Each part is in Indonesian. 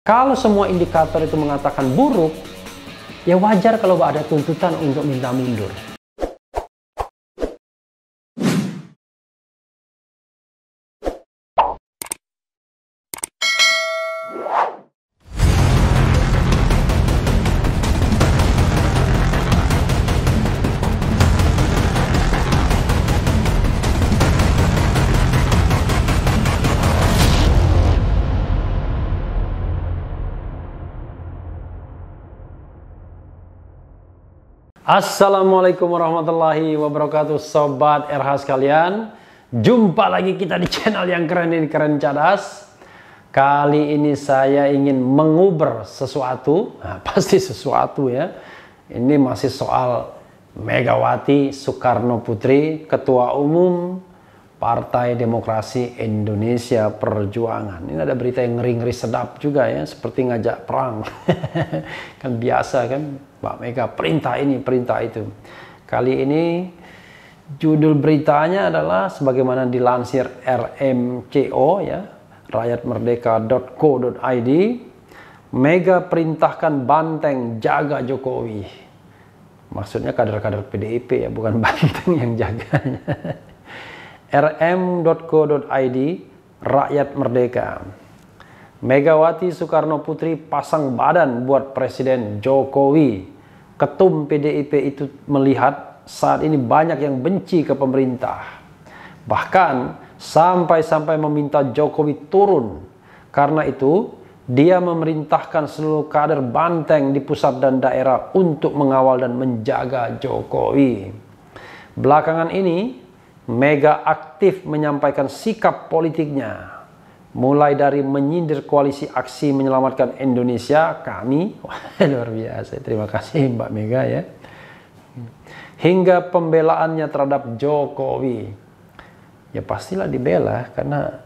Kalau semua indikator itu mengatakan buruk, ya wajar kalau ada tuntutan untuk minta mundur. Assalamualaikum warahmatullahi wabarakatuh, Sobat RH sekalian. Jumpa lagi kita di channel yang keren ini, Keren Cadas. Kali ini saya ingin menguber sesuatu, pasti sesuatu ya. Ini masih soal Megawati Soekarno Putri, Ketua Umum Partai Demokrasi Indonesia Perjuangan. Ini ada berita yang ngeri-ngeri sedap juga ya, seperti ngajak perang. Kan biasa kan, Mbak Mega perintah ini, perintah itu. Kali ini judul beritanya adalah sebagaimana dilansir RMCO ya, rakyatmerdeka.co.id. Mega perintahkan banteng jaga Jokowi. Maksudnya kader-kader PDIP ya, bukan banteng yang jaganya. rm.co.id, Rakyat Merdeka. Megawati Soekarno Putri pasang badan buat Presiden Jokowi. Ketum PDIP itu melihat saat ini banyak yang benci ke pemerintah. Bahkan sampai-sampai meminta Jokowi turun. Karena itu, dia memerintahkan seluruh kader banteng di pusat dan daerah untuk mengawal dan menjaga Jokowi. Belakangan ini, Mega aktif menyampaikan sikap politiknya. Mulai dari menyindir koalisi aksi menyelamatkan Indonesia, kami, luar biasa, terima kasih Mbak Mega ya. Hingga pembelaannya terhadap Jokowi. Ya pastilah dibela, karena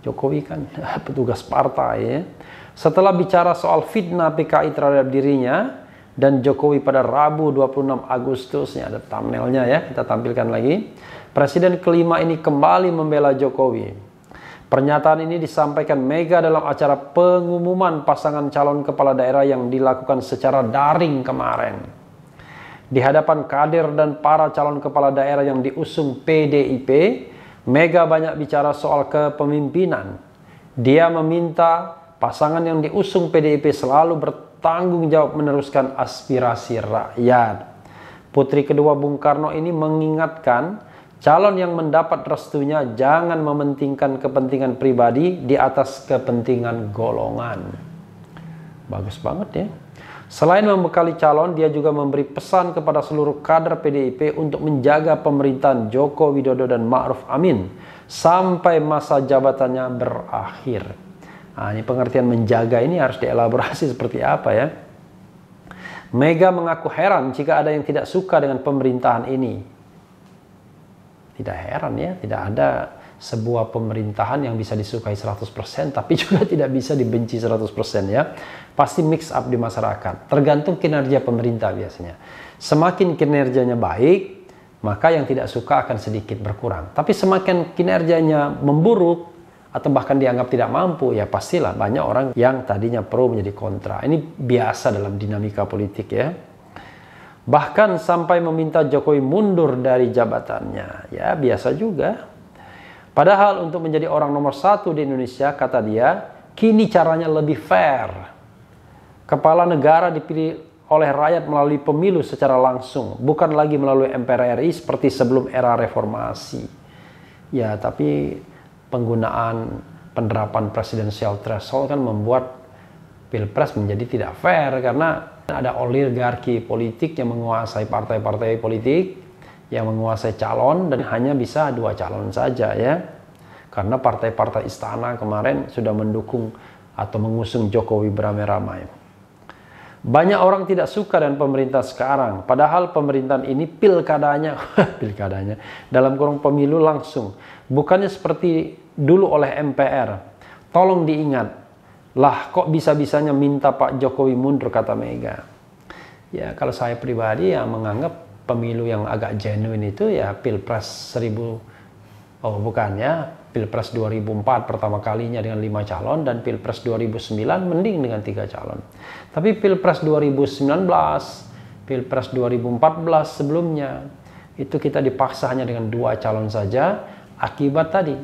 Jokowi kan petugas partai ya. Setelah bicara soal fitnah PKI terhadap dirinya dan Jokowi pada Rabu 26 Agustus, ini ada thumbnailnya ya, kita tampilkan lagi. Presiden kelima ini kembali membela Jokowi. Pernyataan ini disampaikan Mega dalam acara pengumuman pasangan calon kepala daerah yang dilakukan secara daring kemarin. Di hadapan kader dan para calon kepala daerah yang diusung PDIP, Mega banyak bicara soal kepemimpinan. Dia meminta pasangan yang diusung PDIP selalu bertanggung jawab meneruskan aspirasi rakyat. Putri kedua Bung Karno ini mengingatkan calon yang mendapat restunya jangan mementingkan kepentingan pribadi di atas kepentingan golongan. Bagus banget ya. Selain membekali calon, dia juga memberi pesan kepada seluruh kader PDIP untuk menjaga pemerintahan Joko Widodo dan Ma'ruf Amin sampai masa jabatannya berakhir. Nah, ini pengertian menjaga ini harus dielaborasi seperti apa ya. Mega mengaku heran jika ada yang tidak suka dengan pemerintahan ini. Tidak heran ya, tidak ada sebuah pemerintahan yang bisa disukai 100%, tapi juga tidak bisa dibenci 100% ya. Pasti mix up di masyarakat, tergantung kinerja pemerintah biasanya. Semakin kinerjanya baik, maka yang tidak suka akan sedikit berkurang. Tapi semakin kinerjanya memburuk, atau bahkan dianggap tidak mampu, ya pastilah banyak orang yang tadinya pro menjadi kontra. Ini biasa dalam dinamika politik ya. Bahkan sampai meminta Jokowi mundur dari jabatannya. Ya biasa juga. Padahal untuk menjadi orang nomor 1 di Indonesia, kata dia, kini caranya lebih fair. Kepala negara dipilih oleh rakyat melalui pemilu secara langsung, bukan lagi melalui MPR RI seperti sebelum era reformasi. Ya tapi penggunaan penerapan presidensial threshold kan membuat Pilpres menjadi tidak fair, karena ada oligarki politik yang menguasai partai-partai politik, yang menguasai calon, dan hanya bisa 2 calon saja ya. Karena partai-partai istana kemarin sudah mendukung atau mengusung Jokowi beramai-ramai. Banyak orang tidak suka dengan pemerintah sekarang, padahal pemerintahan ini pilkadanya dalam kurung pemilu langsung, bukannya seperti dulu oleh MPR. Tolong diingat, lah kok bisa-bisanya minta Pak Jokowi mundur, kata Mega. Ya kalau saya pribadi ya menganggap pemilu yang agak genuine itu ya Pilpres Pilpres 2004 pertama kalinya dengan 5 calon, dan Pilpres 2009 mending dengan 3 calon. Tapi Pilpres 2019, Pilpres 2014 sebelumnya, itu kita dipaksa hanya dengan 2 calon saja, akibat tadi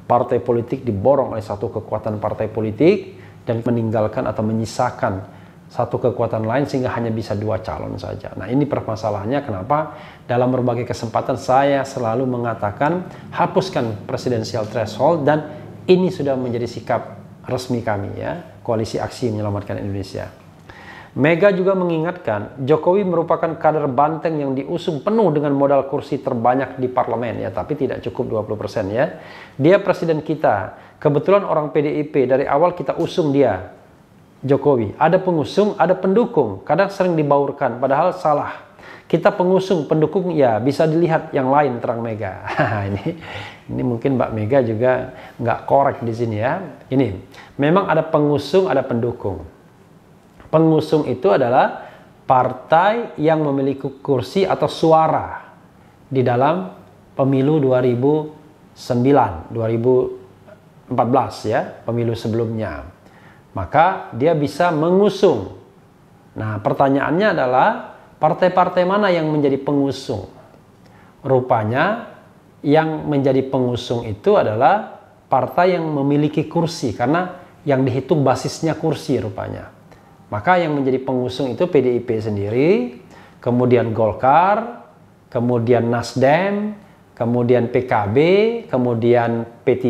partai politik diborong oleh satu kekuatan partai politik dan meninggalkan atau menyisakan satu kekuatan lain sehingga hanya bisa 2 calon saja. Nah, ini permasalahannya kenapa dalam berbagai kesempatan saya selalu mengatakan hapuskan presidensial threshold, dan ini sudah menjadi sikap resmi kami ya, Koalisi Aksi Menyelamatkan Indonesia. Mega juga mengingatkan Jokowi merupakan kader banteng yang diusung penuh dengan modal kursi terbanyak di parlemen ya, tapi tidak cukup 20% ya. Dia presiden kita. Kebetulan orang PDIP, dari awal kita usung dia. Jokowi, ada pengusung, ada pendukung, kadang sering dibaurkan, padahal salah. Kita pengusung, pendukung, ya bisa dilihat yang lain terang Mega. ini mungkin Mbak Mega juga nggak korek di sini ya. Ini memang ada pengusung, ada pendukung. Pengusung itu adalah partai yang memiliki kursi atau suara di dalam pemilu 2009, 2014 ya, pemilu sebelumnya. Maka dia bisa mengusung. Nah, pertanyaannya adalah partai-partai mana yang menjadi pengusung? Rupanya yang menjadi pengusung itu adalah partai yang memiliki kursi, karena yang dihitung basisnya kursi rupanya. Maka yang menjadi pengusung itu PDIP sendiri, kemudian Golkar, kemudian Nasdem, kemudian PKB, kemudian P3,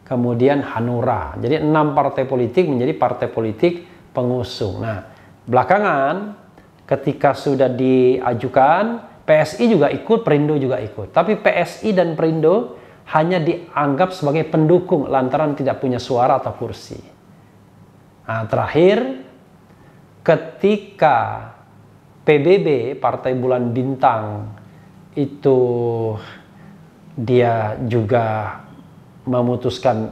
kemudian Hanura. Jadi 6 partai politik menjadi partai politik pengusung. Nah, belakangan ketika sudah diajukan, PSI juga ikut, Perindo juga ikut. Tapi PSI dan Perindo hanya dianggap sebagai pendukung lantaran tidak punya suara atau kursi. Nah, terakhir ketika PBB, Partai Bulan Bintang, itu dia juga memutuskan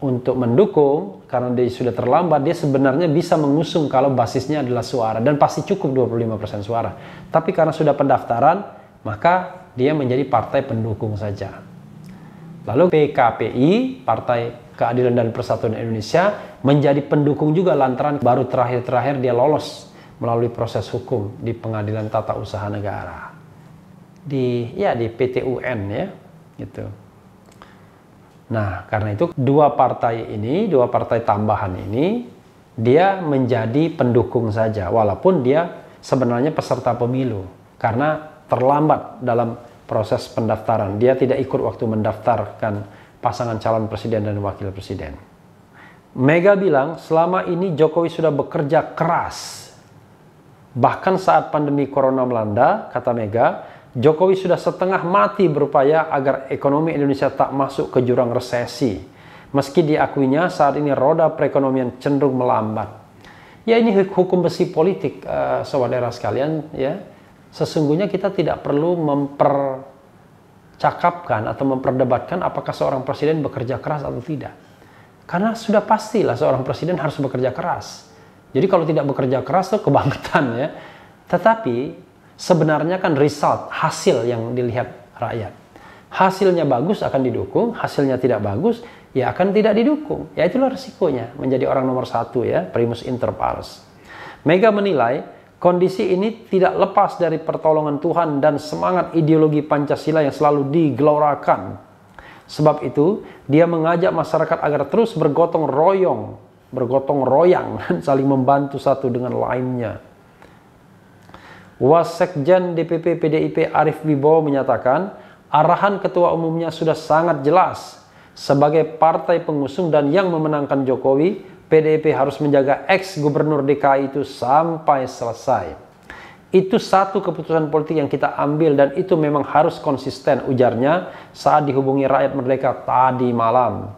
untuk mendukung karena dia sudah terlambat, dia sebenarnya bisa mengusung kalau basisnya adalah suara dan pasti cukup 25% suara. Tapi karena sudah pendaftaran, maka dia menjadi partai pendukung saja. Lalu PKPI, Partai Keadilan dan Persatuan Indonesia, menjadi pendukung juga lantaran baru terakhir-terakhir dia lolos melalui proses hukum di Pengadilan Tata Usaha Negara. Di PT UN ya, gitu. Nah, karena itu dua partai tambahan ini, dia menjadi pendukung saja, walaupun dia sebenarnya peserta pemilu, karena terlambat dalam proses pendaftaran. Dia tidak ikut waktu mendaftarkan pasangan calon presiden dan wakil presiden. Mega bilang, selama ini Jokowi sudah bekerja keras. Bahkan saat pandemi corona melanda, kata Mega, Jokowi sudah setengah mati berupaya agar ekonomi Indonesia tak masuk ke jurang resesi. Meski diakuinya saat ini roda perekonomian cenderung melambat. Ya, ini hukum besi politik, saudara sekalian. Ya, sesungguhnya kita tidak perlu mempercakapkan atau memperdebatkan apakah seorang presiden bekerja keras atau tidak. Karena sudah pastilah seorang presiden harus bekerja keras. Jadi kalau tidak bekerja keras itu kebangetan ya. Tetapi sebenarnya kan result, hasil yang dilihat rakyat. Hasilnya bagus akan didukung, hasilnya tidak bagus ya akan tidak didukung. Ya itulah resikonya menjadi orang nomor 1 ya, primus inter pares. Mega menilai kondisi ini tidak lepas dari pertolongan Tuhan dan semangat ideologi Pancasila yang selalu digelorakan. Sebab itu dia mengajak masyarakat agar terus bergotong royong dan saling membantu satu dengan lainnya. Wasekjen DPP PDIP Arief Wibowo menyatakan, arahan ketua umumnya sudah sangat jelas. Sebagai partai pengusung dan yang memenangkan Jokowi, PDIP harus menjaga ex-gubernur DKI itu sampai selesai. Itu satu keputusan politik yang kita ambil dan itu memang harus konsisten, ujarnya saat dihubungi Rakyat Merdeka tadi malam.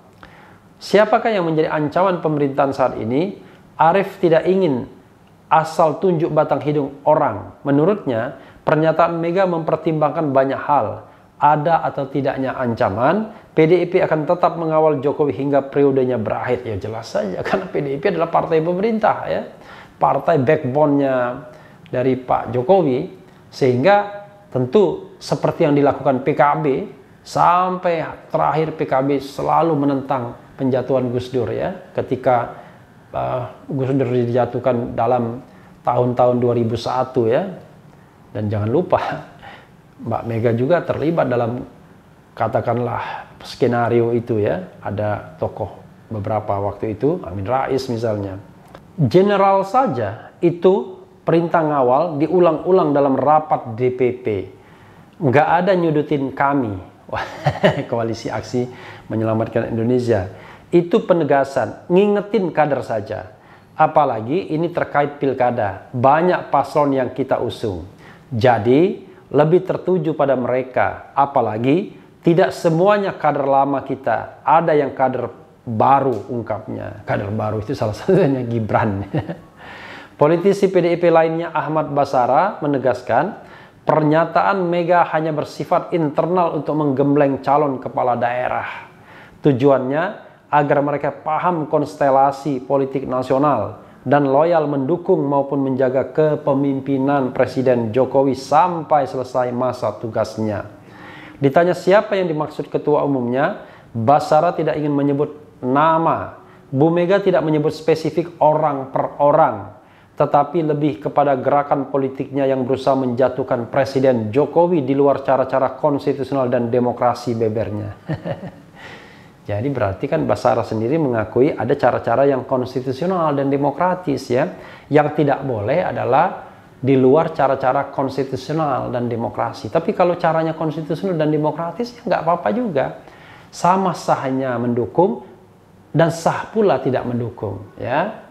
Siapakah yang menjadi ancaman pemerintahan saat ini? Arief tidak ingin asal tunjuk batang hidung orang. Menurutnya, pernyataan Mega mempertimbangkan banyak hal. Ada atau tidaknya ancaman, PDIP akan tetap mengawal Jokowi hingga periodenya berakhir. Ya jelas saja, karena PDIP adalah partai pemerintah ya. Partai backbone-nya dari Pak Jokowi. Sehingga tentu seperti yang dilakukan PKB Sampai terakhir PKB selalu menentang penjatuhan Gus Dur ya. Ketika Gus Dur dijatuhkan dalam tahun-tahun 2001 ya. Dan jangan lupa Mbak Mega juga terlibat dalam katakanlah skenario itu ya. Ada tokoh beberapa waktu itu, Amin Rais misalnya. General saja itu perintah ngawal diulang-ulang dalam rapat DPP. Nggak ada nyudutin kami. Koalisi Aksi Menyelamatkan Indonesia. Itu penegasan, ngingetin kader saja. Apalagi ini terkait pilkada. Banyak paslon yang kita usung. Jadi lebih tertuju pada mereka. Apalagi tidak semuanya kader lama kita. Ada yang kader baru ungkapnya. Kader baru itu salah satunya Gibran. Politisi PDIP lainnya Ahmad Basara menegaskan pernyataan Mega hanya bersifat internal untuk menggembleng calon kepala daerah. Tujuannya agar mereka paham konstelasi politik nasional dan loyal mendukung maupun menjaga kepemimpinan Presiden Jokowi sampai selesai masa tugasnya. Ditanya siapa yang dimaksud ketua umumnya, Basara tidak ingin menyebut nama. Bu Mega tidak menyebut spesifik orang per orang, tetapi lebih kepada gerakan politiknya yang berusaha menjatuhkan Presiden Jokowi di luar cara-cara konstitusional dan demokrasi bebernya. Jadi berarti kan Basara sendiri mengakui ada cara-cara yang konstitusional dan demokratis ya. Yang tidak boleh adalah di luar cara-cara konstitusional dan demokrasi. Tapi kalau caranya konstitusional dan demokratis ya nggak apa-apa juga. Sama sahnya mendukung dan sah pula tidak mendukung ya.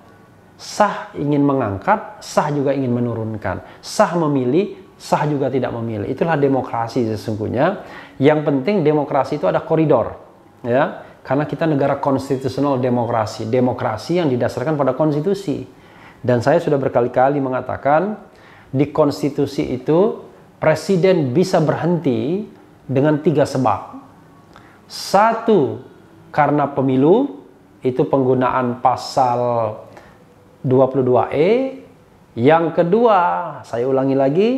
Sah ingin mengangkat, sah juga ingin menurunkan. Sah memilih, sah juga tidak memilih. Itulah demokrasi sesungguhnya. Yang penting demokrasi itu ada koridor. Ya, karena kita negara konstitusional demokrasi. Demokrasi yang didasarkan pada konstitusi. Dan saya sudah berkali-kali mengatakan, di konstitusi itu presiden bisa berhenti dengan 3 sebab. 1, karena pemilu, itu penggunaan pasal 22E. Yang kedua, saya ulangi lagi,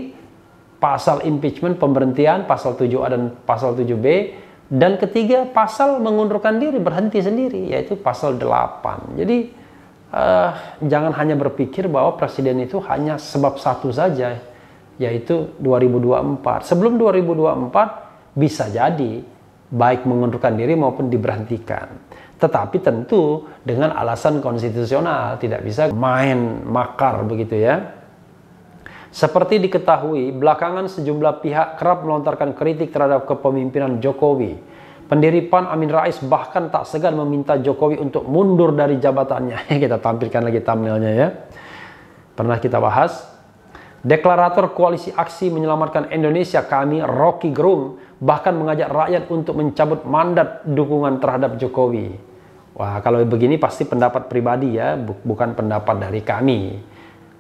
pasal impeachment pemberhentian, pasal 7A dan pasal 7B. Dan ketiga, pasal mengundurkan diri, berhenti sendiri, yaitu pasal 8. Jadi jangan hanya berpikir bahwa presiden itu hanya sebab satu saja, yaitu 2024. Sebelum 2024 bisa jadi baik mengundurkan diri maupun diberhentikan. Tetapi tentu dengan alasan konstitusional, tidak bisa main makar begitu ya. Seperti diketahui, belakangan sejumlah pihak kerap melontarkan kritik terhadap kepemimpinan Jokowi. Pendiri PAN Amin Rais bahkan tak segan meminta Jokowi untuk mundur dari jabatannya. Kita tampilkan lagi thumbnailnya ya. Pernah kita bahas. Deklarator Koalisi Aksi Menyelamatkan Indonesia kami, Rocky Gerung, bahkan mengajak rakyat untuk mencabut mandat dukungan terhadap Jokowi. Wah, kalau begini pasti pendapat pribadi ya, bukan pendapat dari kami.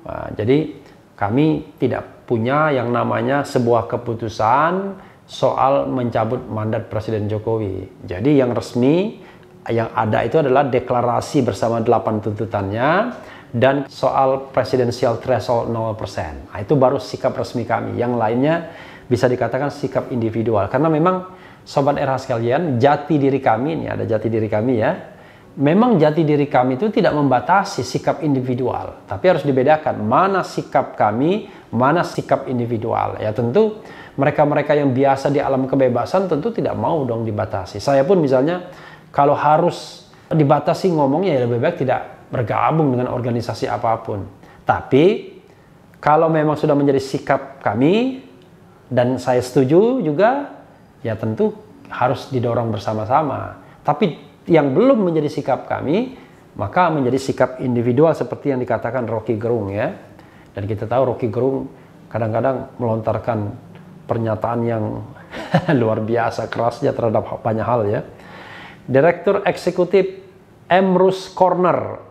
Wah, jadi kami tidak punya yang namanya sebuah keputusan soal mencabut mandat Presiden Jokowi. Jadi yang resmi yang ada itu adalah deklarasi bersama 8 tuntutannya dan soal presidensial threshold 0%. Nah, itu baru sikap resmi kami. Yang lainnya bisa dikatakan sikap individual. Karena memang Sobat RH sekalian, jati diri kami, ini ada jati diri kami ya. Memang jati diri kami itu tidak membatasi sikap individual, tapi harus dibedakan mana sikap kami, mana sikap individual. Ya tentu mereka-mereka yang biasa di alam kebebasan tentu tidak mau dong dibatasi. Saya pun misalnya kalau harus dibatasi ngomongnya ya lebih baik tidak bergabung dengan organisasi apapun. Tapi kalau memang sudah menjadi sikap kami dan saya setuju juga, ya tentu harus didorong bersama-sama. Tapi yang belum menjadi sikap kami, maka menjadi sikap individual seperti yang dikatakan Rocky Gerung ya. Dan kita tahu Rocky Gerung kadang-kadang melontarkan pernyataan yang luar biasa kerasnya terhadap banyak hal ya. Direktur Eksekutif Emrus Corner,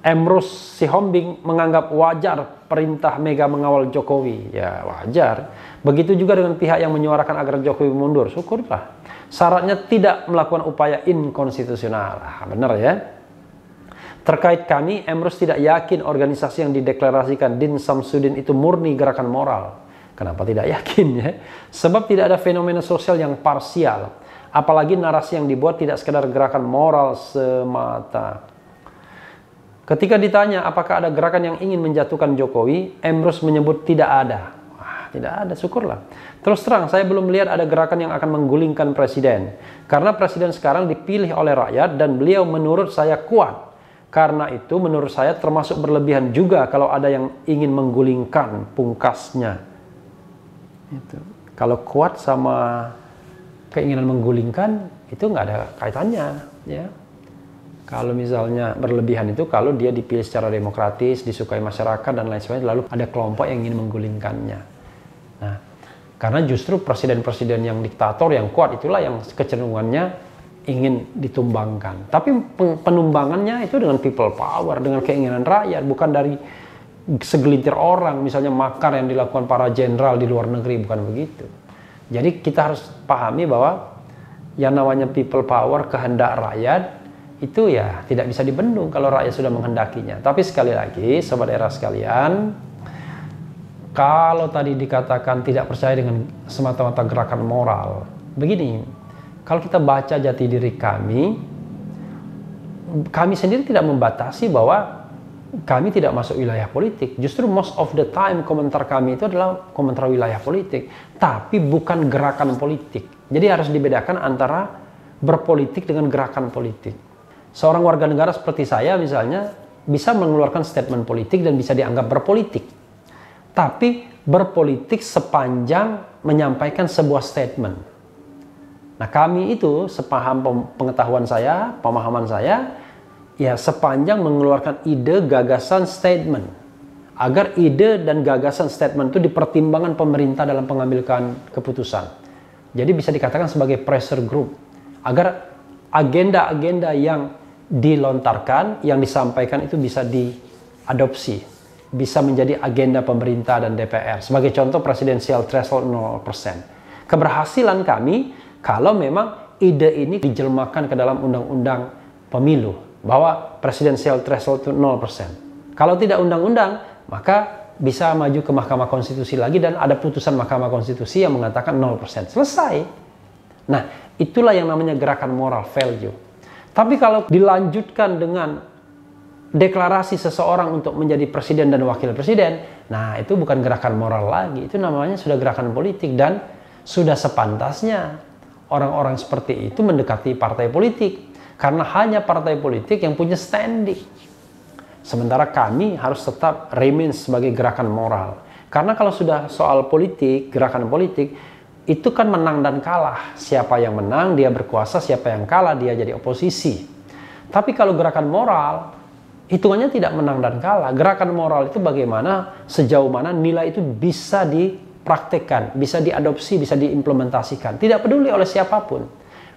Emrus Sihombing menganggap wajar perintah Mega mengawal Jokowi. Ya wajar. Begitu juga dengan pihak yang menyuarakan agar Jokowi mundur. Syukurlah. Syaratnya tidak melakukan upaya inkonstitusional. Benar ya. Terkait kami, Emrus tidak yakin organisasi yang dideklarasikan Din Samsudin itu murni gerakan moral. Kenapa tidak yakin ya? Sebab tidak ada fenomena sosial yang parsial. Apalagi narasi yang dibuat tidak sekedar gerakan moral semata. Ketika ditanya apakah ada gerakan yang ingin menjatuhkan Jokowi, Emrus menyebut tidak ada. Wah, tidak ada, syukurlah. Terus terang, saya belum melihat ada gerakan yang akan menggulingkan presiden. Karena presiden sekarang dipilih oleh rakyat dan beliau menurut saya kuat. Karena itu menurut saya termasuk berlebihan juga kalau ada yang ingin menggulingkan pungkasnya. Itu. Kalau kuat sama keinginan menggulingkan itu nggak ada kaitannya, ya. Kalau misalnya berlebihan itu kalau dia dipilih secara demokratis, disukai masyarakat dan lain sebagainya, lalu ada kelompok yang ingin menggulingkannya. Nah, karena justru presiden-presiden yang diktator, yang kuat itulah yang kecenderungannya ingin ditumbangkan. Tapi penumbangannya itu dengan people power, dengan keinginan rakyat, bukan dari segelintir orang, misalnya makar yang dilakukan para jenderal di luar negeri, bukan begitu. Jadi kita harus pahami bahwa yang namanya people power, kehendak rakyat, itu ya tidak bisa dibendung kalau rakyat sudah menghendakinya. Tapi sekali lagi, sobat era sekalian, kalau tadi dikatakan tidak percaya dengan semata-mata gerakan moral, begini, kalau kita baca jati diri kami sendiri tidak membatasi bahwa kami tidak masuk wilayah politik. Justru most of the time komentar kami itu adalah komentar wilayah politik, tapi bukan gerakan politik. Jadi harus dibedakan antara berpolitik dengan gerakan politik. Seorang warga negara seperti saya misalnya bisa mengeluarkan statement politik dan bisa dianggap berpolitik. Tapi berpolitik sepanjang menyampaikan sebuah statement. Nah, kami itu sepaham pengetahuan saya, pemahaman saya, ya sepanjang mengeluarkan ide, gagasan, statement. Agar ide dan gagasan statement itu dipertimbangkan pemerintah dalam pengambilan keputusan. Jadi bisa dikatakan sebagai pressure group. Agar agenda-agenda yang dilontarkan, yang disampaikan itu bisa diadopsi. Bisa menjadi agenda pemerintah dan DPR. Sebagai contoh presidensial threshold 0%. Keberhasilan kami kalau memang ide ini dijelmakan ke dalam undang-undang pemilu. Bahwa presidensial threshold itu 0%. Kalau tidak undang-undang, maka bisa maju ke Mahkamah Konstitusi lagi dan ada putusan Mahkamah Konstitusi yang mengatakan 0%. Selesai. Nah, itulah yang namanya gerakan moral value. Tapi kalau dilanjutkan dengan deklarasi seseorang untuk menjadi presiden dan wakil presiden, nah itu bukan gerakan moral lagi. Itu namanya sudah gerakan politik dan sudah sepantasnya orang-orang seperti itu mendekati partai politik. Karena hanya partai politik yang punya standing. Sementara kami harus tetap remain sebagai gerakan moral. Karena kalau sudah soal politik, gerakan politik, itu kan menang dan kalah. Siapa yang menang, dia berkuasa. Siapa yang kalah, dia jadi oposisi. Tapi kalau gerakan moral, hitungannya tidak menang dan kalah. Gerakan moral itu bagaimana, sejauh mana nilai itu bisa dipraktekkan, bisa diadopsi, bisa diimplementasikan. Tidak peduli oleh siapapun.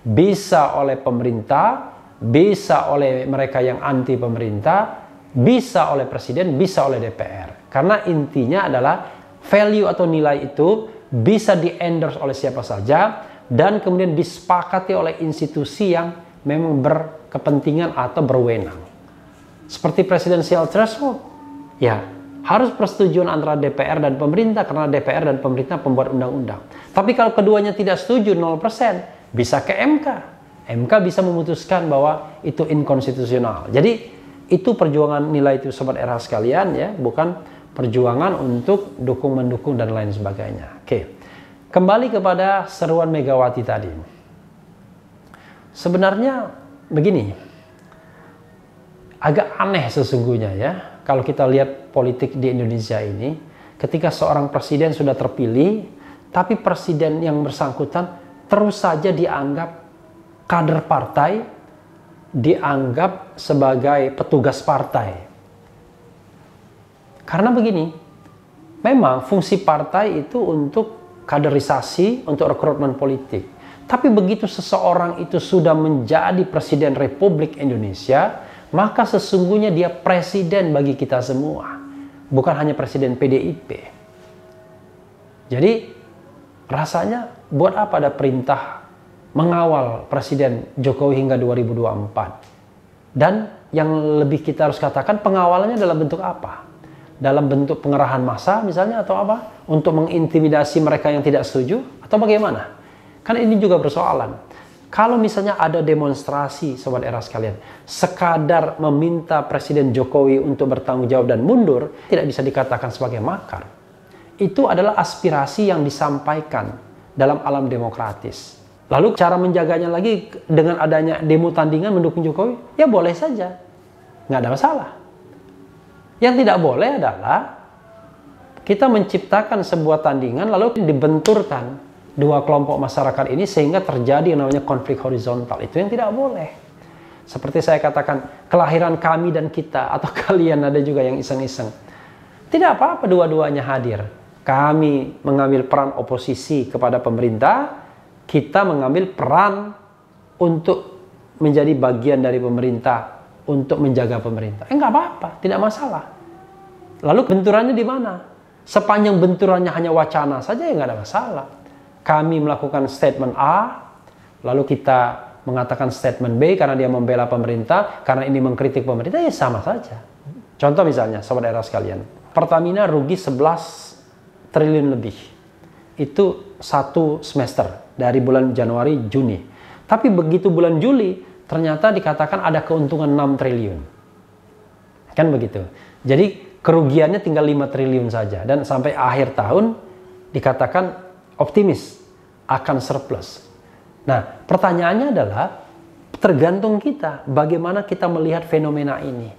Bisa oleh pemerintah, bisa oleh mereka yang anti pemerintah, bisa oleh presiden, bisa oleh DPR. Karena intinya adalah value atau nilai itu bisa di-endorse oleh siapa saja dan kemudian disepakati oleh institusi yang memang berkepentingan atau berwenang. Seperti presidensial threshold, ya harus persetujuan antara DPR dan pemerintah karena DPR dan pemerintah pembuat undang-undang. Tapi kalau keduanya tidak setuju 0%, bisa ke MK. MK bisa memutuskan bahwa itu inkonstitusional. Jadi itu perjuangan nilai itu sobat era sekalian ya, bukan perjuangan untuk dukung-mendukung dan lain sebagainya. Oke. Kembali kepada seruan Megawati tadi. Sebenarnya begini. Agak aneh sesungguhnya ya, kalau kita lihat politik di Indonesia ini, ketika seorang presiden sudah terpilih, tapi presiden yang bersangkutan terus saja dianggap kader partai, dianggap sebagai petugas partai. Karena begini, memang fungsi partai itu untuk kaderisasi, untuk rekrutmen politik. Tapi begitu seseorang itu sudah menjadi presiden Republik Indonesia, maka sesungguhnya dia presiden bagi kita semua. Bukan hanya presiden PDIP. Jadi rasanya buat apa ada perintah mengawal Presiden Jokowi hingga 2024. Dan yang lebih kita harus katakan pengawalannya dalam bentuk apa? dalam bentuk pengerahan massa misalnya atau apa? Untuk mengintimidasi mereka yang tidak setuju atau bagaimana? Kan ini juga persoalan. Kalau misalnya ada demonstrasi, Sobat Era sekalian, sekadar meminta Presiden Jokowi untuk bertanggung jawab dan mundur, tidak bisa dikatakan sebagai makar. Itu adalah aspirasi yang disampaikan dalam alam demokratis. Lalu cara menjaganya lagi dengan adanya demo tandingan mendukung Jokowi, ya boleh saja. Nggak ada masalah. Yang tidak boleh adalah kita menciptakan sebuah tandingan lalu dibenturkan dua kelompok masyarakat ini sehingga terjadi yang namanya konflik horizontal. Itu yang tidak boleh. Seperti saya katakan, kelahiran kami dan kita, atau kalian ada juga yang iseng-iseng. Tidak apa-apa dua-duanya hadir. Kami mengambil peran oposisi kepada pemerintah, kita mengambil peran untuk menjadi bagian dari pemerintah, untuk menjaga pemerintah. Nggak apa-apa, tidak masalah. Lalu benturannya di mana? Sepanjang benturannya hanya wacana saja, ya nggak ada masalah. Kami melakukan statement A, lalu kita mengatakan statement B karena dia membela pemerintah, karena ini mengkritik pemerintah, ya sama saja. Contoh misalnya, Sobat Era sekalian, Pertamina rugi 11 triliun lebih. Itu satu semester, dari bulan Januari, Juni. Tapi begitu bulan Juli, ternyata dikatakan ada keuntungan 6 triliun. Kan begitu. Jadi kerugiannya tinggal 5 triliun saja. Dan sampai akhir tahun dikatakan optimis akan surplus. Nah, pertanyaannya adalah tergantung kita bagaimana kita melihat fenomena ini.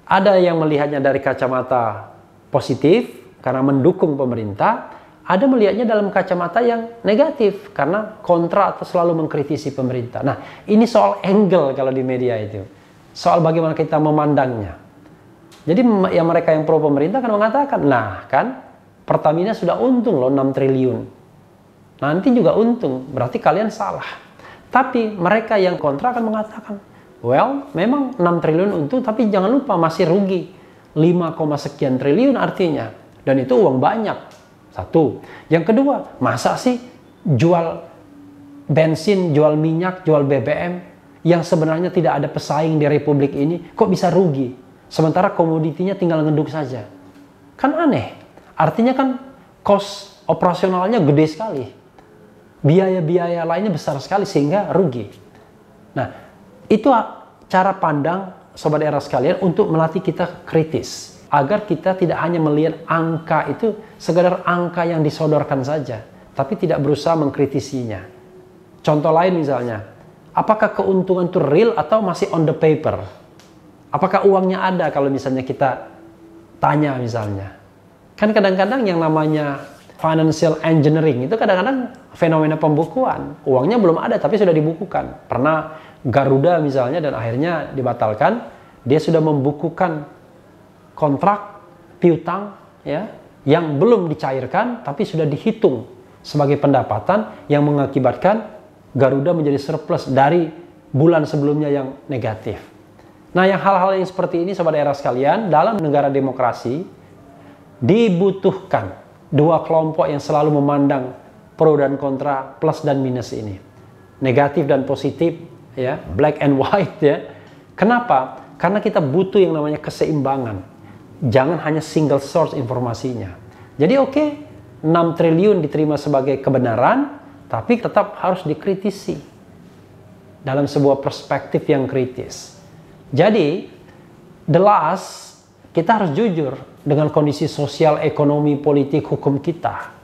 Ada yang melihatnya dari kacamata positif karena mendukung pemerintah, ada melihatnya dalam kacamata yang negatif karena kontra atau selalu mengkritisi pemerintah. Nah, ini soal angle kalau di media itu. Soal bagaimana kita memandangnya. Jadi yang mereka yang pro pemerintah kan mengatakan, nah kan Pertamina sudah untung loh 6 triliun. Nanti juga untung, berarti kalian salah. Tapi mereka yang kontra akan mengatakan, well, memang 6 triliun untung, tapi jangan lupa masih rugi 5, sekian triliun artinya. Dan itu uang banyak. Satu. Yang kedua, masa sih jual bensin, jual minyak, jual BBM yang sebenarnya tidak ada pesaing di republik ini, kok bisa rugi? Sementara komoditinya tinggal ngeduk saja. Kan aneh. Artinya kan cost operasionalnya gede sekali. Biaya-biaya lainnya besar sekali sehingga rugi. Nah, itu cara pandang Sobat Era sekalian untuk melatih kita kritis. Agar kita tidak hanya melihat angka itu sekadar angka yang disodorkan saja. Tapi tidak berusaha mengkritisinya. Contoh lain misalnya, apakah keuntungan itu real atau masih on the paper? Apakah uangnya ada kalau misalnya kita tanya misalnya? Kan kadang-kadang yang namanya financial engineering itu kadang-kadang fenomena pembukuan. Uangnya belum ada tapi sudah dibukukan. Pernah Garuda misalnya dan akhirnya dibatalkan. Dia sudah membukukan kontrak piutang ya, yang belum dicairkan tapi sudah dihitung sebagai pendapatan yang mengakibatkan Garuda menjadi surplus dari bulan sebelumnya yang negatif. Nah, yang hal-hal yang seperti ini Sobat Era sekalian, dalam negara demokrasi dibutuhkan dua kelompok yang selalu memandang pro dan kontra, plus dan minus ini. Negatif dan positif, ya, black and white ya. Kenapa? Karena kita butuh yang namanya keseimbangan. Jangan hanya single source informasinya. Jadi oke, 6 triliun diterima sebagai kebenaran, tapi tetap harus dikritisi dalam sebuah perspektif yang kritis. Jadi, the last, kita harus jujur dengan kondisi sosial, ekonomi, politik, hukum kita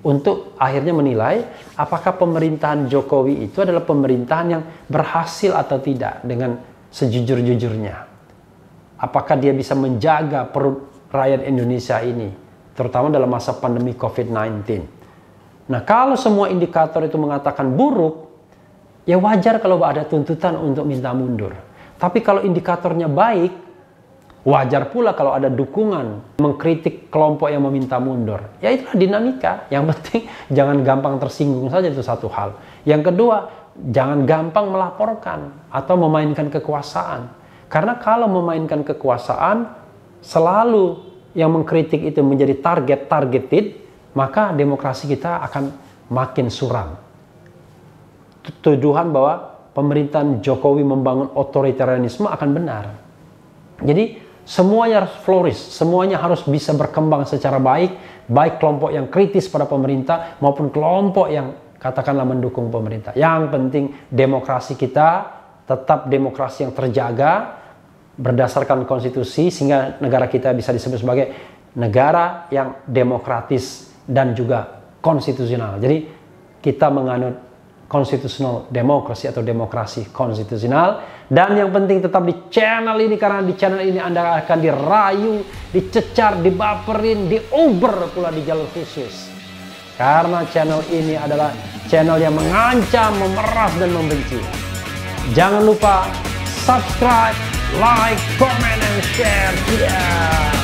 untuk akhirnya menilai apakah pemerintahan Jokowi itu adalah pemerintahan yang berhasil atau tidak dengan sejujur-jujurnya. Apakah dia bisa menjaga perut rakyat Indonesia ini, terutama dalam masa pandemi COVID-19. Nah, kalau semua indikator itu mengatakan buruk, ya wajar kalau ada tuntutan untuk minta mundur. Tapi kalau indikatornya baik, wajar pula kalau ada dukungan mengkritik kelompok yang meminta mundur. Ya itulah dinamika. Yang penting jangan gampang tersinggung saja, itu satu hal. Yang kedua, jangan gampang melaporkan atau memainkan kekuasaan. Karena kalau memainkan kekuasaan, selalu yang mengkritik itu menjadi targeted, maka demokrasi kita akan makin suram. Tuduhan bahwa pemerintahan Jokowi membangun otoritarianisme akan benar. Jadi semuanya harus flourish, semuanya harus bisa berkembang secara baik, baik kelompok yang kritis pada pemerintah maupun kelompok yang katakanlah mendukung pemerintah. Yang penting demokrasi kita tetap demokrasi yang terjaga berdasarkan konstitusi, sehingga negara kita bisa disebut sebagai negara yang demokratis dan juga konstitusional. Jadi kita menganut constitutional democracy atau demokrasi konstitusional. Dan yang penting tetap di channel ini, karena di channel ini Anda akan dirayu, dicecar, dibaperin, diuber pula di jalur khusus. Karena channel ini adalah channel yang mengancam, memeras, dan membenci. Jangan lupa subscribe, like, comment, and share. Yeah.